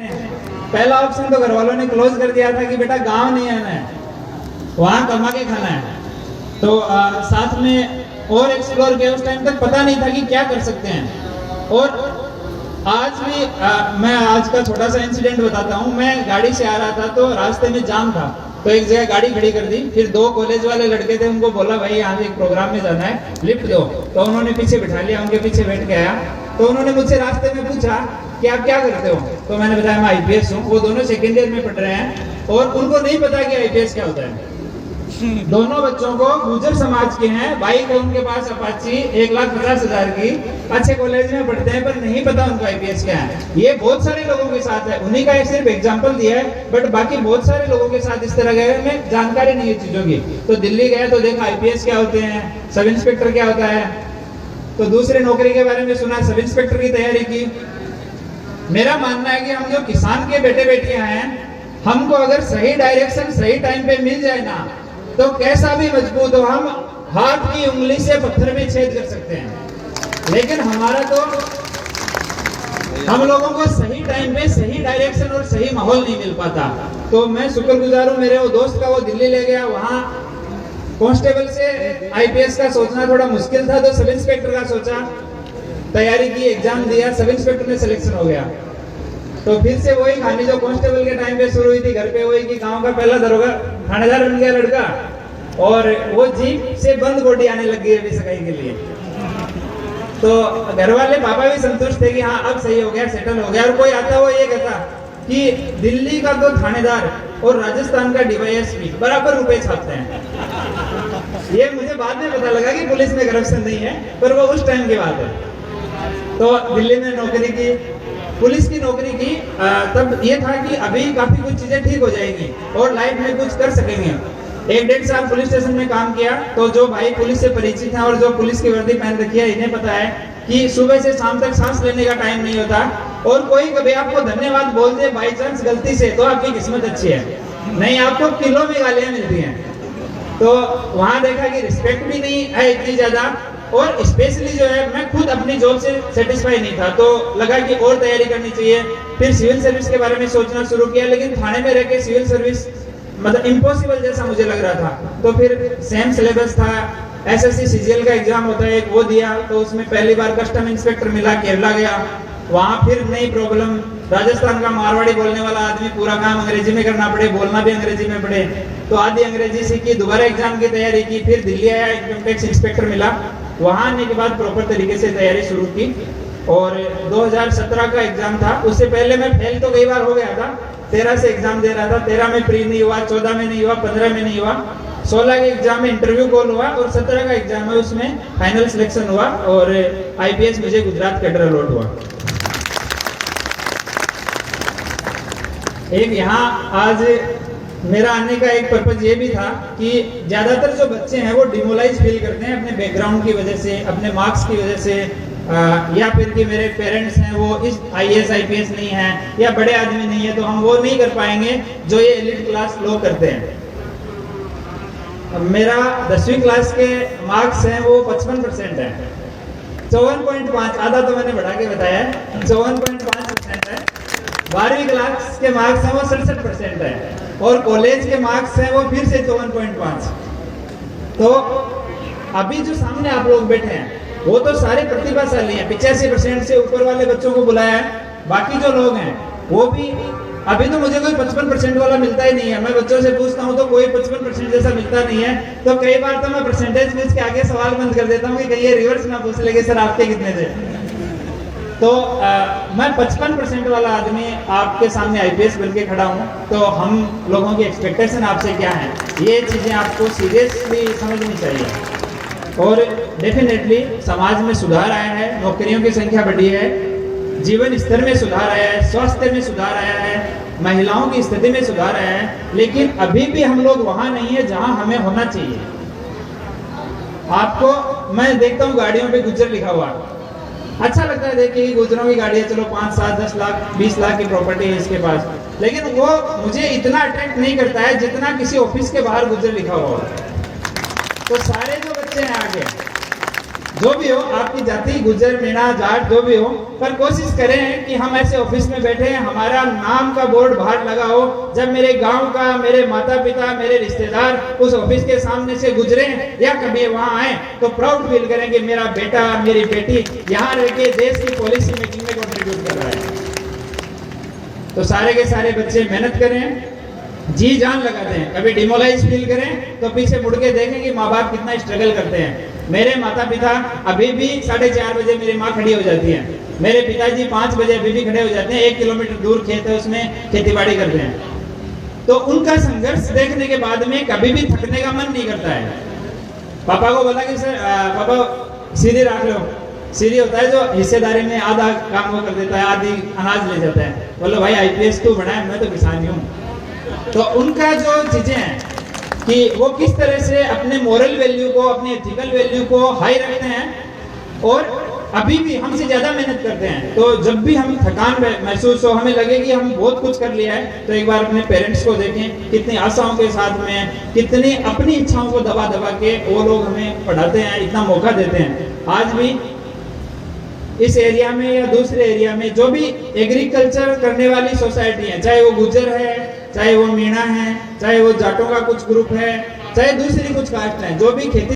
पहला ऑप्शन तो घर वालों ने क्लोज कर दिया था कि बेटा गांव नहीं आना है, वहां कमा के खाना है। तो साथ में और एक्सप्लोर किया। उस टाइम तक पता नहीं था कि क्या कर सकते हैं। और आज भी मैं आज का छोटा सा इंसिडेंट बताता हूँ। मैं गाड़ी से आ रहा था तो रास्ते में जाम था, तो एक जगह गाड़ी खड़ी कर दी। फिर दो कॉलेज वाले लड़के थे, उनको बोला भाई यहाँ एक प्रोग्राम में जाना है, लिफ्ट दो। तो उन्होंने पीछे बिठा लिया, उनके पीछे बैठ के आया। तो उन्होंने मुझसे रास्ते में पूछा कि आप क्या करते हो, तो मैंने बताया मैं आईपीएस हूँ। वो दोनों सेकेंड ईयर में पढ़ रहे हैं और उनको नहीं पता कि आईपीएस क्या होता है। दोनों बच्चों को गुर्जर समाज के हैं, बाइक है उनके पास अपाची 1,50,000 की, अच्छे कॉलेज में पढ़ते हैं, पर नहीं पता उनको आईपीएस क्या है। ये बहुत सारे लोगों के साथ है, उन्हीं का एक सिर्फ एग्जांपल दिया है, बट बाकी बहुत सारे लोगों के साथ इस तरह गए में जानकारी नहीं है चीजों की। तो दिल्ली गए तो देखा आईपीएस क्या होते हैं, सब इंस्पेक्टर क्या होता है। तो दूसरे नौकरी के बारे में सुना, सब इंस्पेक्टर की तैयारी की। मेरा मानना है कि हम जो किसान के बेटे बेटियां हैं, हमको अगर सही डायरेक्शन सही टाइम पे मिल जाए ना, तो कैसा भी मजबूत हो, हम हाथ की उंगली से पत्थर में छेद कर सकते हैं। लेकिन हमारा तो हम लोगों को सही टाइम पे सही डायरेक्शन और सही माहौल नहीं मिल पाता। तो मैं शुक्रगुजार हूँ मेरे वो दोस्त का, वो दिल्ली ले गया। वहाँ कांस्टेबल से आईपीएस का सोचना थोड़ा मुश्किल था, तो सब इंस्पेक्टर का सोचा, तैयारी की, एग्जाम दिया, सब इंस्पेक्टर में सिलेक्शन हो गया। तो फिर से वही कहानी जो कांस्टेबल के टाइम पे शुरू हुई थी, घर पे वही कि गांव का पहला दरोगा थानेदार बन गया लड़का, और वो जीप से बंद बॉडी आने लग गई अभी सगाई के लिए। तो घर वाले पापा भी संतुष्ट थे कि हाँ अब सही हो गया, सेटल हो गया। और कोई आता वो ये कहता कि दिल्ली का तो थानेदार और राजस्थान का डीवाईएसपी बराबर रुपए छापते हैं। ये मुझे बाद में पता लगा कि पुलिस में करप्शन नहीं है, पर वो उस टाइम की बात है। तो दिल्ली में नौकरी की, पुलिस की नौकरी की। तब ये था कि अभी काफी कुछ चीजें ठीक हो जाएगी और लाइफ में कुछ कर सकेंगे। 1-1.5 साल पुलिस स्टेशन में काम किया। तो जो भाई पुलिस से परिचित हैं और जो पुलिस की वर्दी पहन रखी है, इन्हें पता है कि सुबह से शाम तक सांस लेने का टाइम नहीं होता। और कोई कभी आपको धन्यवाद बोल दे बाई चांस गलती से, तो आपकी किस्मत अच्छी है, नहीं आपको किलो में गालियां मिलती हैं। तो वहां देखा कि रिस्पेक्ट भी नहीं है इतनी ज्यादा, और स्पेशली जो है मैं खुद अपनी जॉब से सेटिस्फाई नहीं था, तो लगा कि और तैयारी करनी चाहिए। फिर सिविल सर्विस के बारे में सोचना शुरू किया, लेकिन थाने में रह के सिविल सर्विस मतलब इम्पॉसिबल जैसा मुझे लग रहा था। तो फिर सेम सिलेबस था, एसएससी सीजीएल का एग्जाम होता है एक, वो दिया। तो उसमें पहली बार कस्टम इंस्पेक्टर मिला, केरला गया, वहां फिर नई प्रॉब्लम, राजस्थान का मारवाड़ी बोलने वाला आदमी, पूरा काम अंग्रेजी में करना पड़े, बोलना भी अंग्रेजी में पड़े। तो आधी अंग्रेजी सीखी, दोबारा एग्जाम की तैयारी की। फिर दिल्ली आया, इनकम टैक्स इंस्पेक्टर मिला। वहां आने के बाद प्रॉपर तरीके से तैयारी शुरू की। और 2017 का एग्जाम था, उससे पहले मैं फेल तो कई बार हो गया था। 13 से एग्जाम दे रहा था, 13 में प्री नहीं हुआ, 14 में नहीं हुआ, 15 में नहीं हुआ, 16 के एग्जाम में इंटरव्यू कॉल हुआ, और 17 का एग्जाम है उसमें फाइनल सिलेक्शन हुआ, और आईपीएस मुझे गुजरात कैडर अलॉट हुआ। एक यहाँ आज मेरा आने का एक पर्पज ये भी था कि ज्यादातर जो बच्चे हैं वो डिमोलाइज फील करते हैं अपने बैकग्राउंड की वजह से, अपने मार्क्स की वजह से, या फिर कि मेरे पेरेंट्स हैं वो इस आईएएस आईपीएस नहीं है, या बड़े आदमी नहीं है, तो हम वो नहीं कर पाएंगे जो ये एलिट क्लास लोग करते हैं। मेरा 10वीं क्लास के मार्क्स हैं वो 55% है, 54.5, आधा तो मैंने बढ़ा के बताया है, 54.5% है। 12वीं क्लास के मार्क्स हैं वो 67% है, और कॉलेज के मार्क्स हैं वो फिर से 54.5। तो अभी जो सामने आप लोग बैठे हैं वो तो सारे प्रतिभाशाली हैं, 85% से ऊपर वाले बच्चों को बुलाया है। बाकी जो लोग हैं वो भी, अभी तो मुझे कोई 55% वाला मिलता ही नहीं है। मैं बच्चों से पूछता हूँ तो कोई 55% जैसा मिलता नहीं है। तो कई बार तो मैं परसेंटेज पूछ के आगे सवाल बंद कर देता हूँ कि कहीं ये रिवर्स ना पूछ लेंगे सर आपके कितने थे। तो मैं 55% वाला आदमी आपके सामने आईपीएस बन के खड़ा हूँ। तो हम लोगों की एक्सपेक्टेशन आपसे क्या है, ये चीजें आपको सीरियसली समझनी चाहिए। और डेफिनेटली समाज में सुधार आया है, नौकरियों की संख्या बढ़ी है, जीवन स्तर में सुधार आया है, स्वास्थ्य में सुधार आया है, महिलाओं की स्थिति में सुधार आया है, लेकिन अभी भी हम लोग वहां नहीं है जहां हमें होना चाहिए। आपको मैं देखता हूँ गाड़ियों पे गुज्जर लिखा हुआ, अच्छा लगता है देखिए गुजरों की गाड़ी है, चलो 5, 7, 10 लाख 20 लाख की प्रॉपर्टी है इसके पास, लेकिन वो मुझे इतना अट्रैक्ट नहीं करता है जितना किसी ऑफिस के बाहर गुजर लिखा हुआ। तो सारे जो बच्चे हैं आगे, जो भी हो, आपकी जाति गुजर मीणा जाट जो भी हो, पर कोशिश करें कि हम ऐसे ऑफिस में बैठे हैं, हमारा नाम का बोर्ड बाहर लगा हो, जब मेरे गांव का, मेरे माता पिता, मेरे रिश्तेदार उस ऑफिस के सामने से गुजरे या कभी वहां आए तो प्राउड फील करेंगे मेरा बेटा मेरी बेटी यहाँ रह के देश की पॉलिसी मेकिंग में कंट्रीब्यूट कर रहा है। तो सारे के सारे बच्चे मेहनत करें, जी जान लगाते हैं, कभी डिमोलाइज फील करें तो पीछे मुड़ के देखें कि माँ बाप कितना स्ट्रगल करते हैं। मेरे माता पिता अभी भी 4:30 बजे मेरी माँ खड़ी हो जाती है, मेरे पिताजी 5 बजे अभी भी खड़े हो जाते हैं, 1 किलोमीटर दूर खेत है उसमें खेतीबाड़ी करते हैं। तो उनका संघर्ष देखने के बाद में कभी भी थकने का मन नहीं करता है। पापा को बोला कि सर पापा सीधी रख लो, सीधी होता है जो हिस्सेदारी में आधा काम वो कर देता है, आधी अनाज ले जाता है। बोलो भाई IPS तू बना है, मैं तो किसान ही हूँ। तो उनका जो चीजें हैं कि वो किस तरह से अपने मोरल वैल्यू को, अपने एथिकल वैल्यू को हाई रखते हैं और अभी भी हमसे ज्यादा मेहनत करते हैं। तो जब भी हम थकान महसूस हो, हमें लगे कि हम बहुत कुछ कर लिया है, तो एक बार अपने पेरेंट्स को देखें कितनी आशाओं के साथ में, कितनी अपनी इच्छाओं को दबा दबा के वो लोग हमें पढ़ाते हैं, इतना मौका देते हैं। आज भी इस एरिया में या दूसरे एरिया में जो भी एग्रीकल्चर करने वाली सोसाइटी है, चाहे वो गुजर है, चाहे वो मीणा है, चाहे वो जाटों का कुछ ग्रुप है, चाहे दूसरी कुछ कास्ट है, जो भी खेती